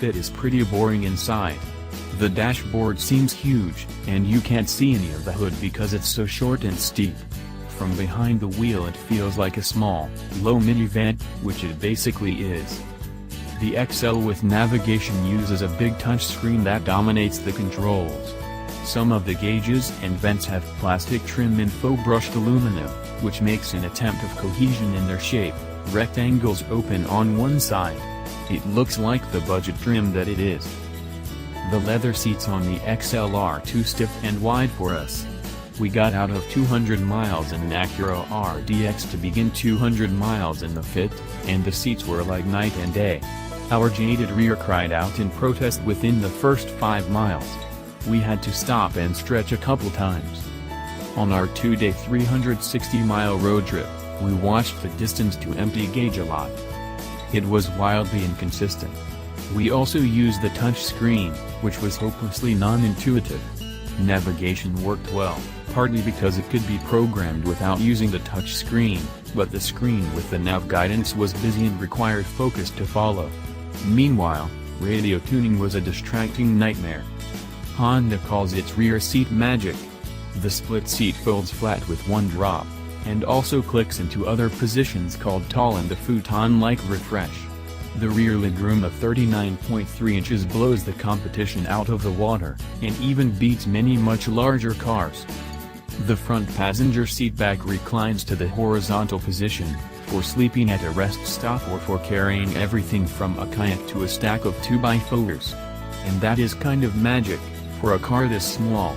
fit is pretty boring inside. The dashboard seems huge, and you can't see any of the hood because it's so short and steep. From behind the wheel it feels like a small, low minivan, which it basically is. The XL with navigation uses a big touchscreen that dominates the controls. Some of the gauges and vents have plastic trim in faux brushed aluminum, which makes an attempt of cohesion in their shape. Rectangles open on one side. It looks like the budget trim that it is. The leather seats on the XL are too stiff and wide for us. We got out of 200 miles in an Acura RDX to begin 200 miles in the Fit, and the seats were like night and day. Our jaded rear cried out in protest within the first 5 miles. We had to stop and stretch a couple times. On our 2-day 360-mile road trip, we watched the distance to empty gauge a lot. It was wildly inconsistent. We also used the touch screen, which was hopelessly non-intuitive. Navigation worked well, partly because it could be programmed without using the touch screen, but the screen with the nav guidance was busy and required focus to follow. Meanwhile, radio tuning was a distracting nightmare. Honda calls its rear seat magic. The split seat folds flat with one drop, and also clicks into other positions called tall and the futon-like refresh. The rear legroom of 39.3 inches blows the competition out of the water, and even beats many much larger cars. The front passenger seat back reclines to the horizontal position, for sleeping at a rest stop or for carrying everything from a kayak to a stack of 2x4s. And that is kind of magic, for a car this small.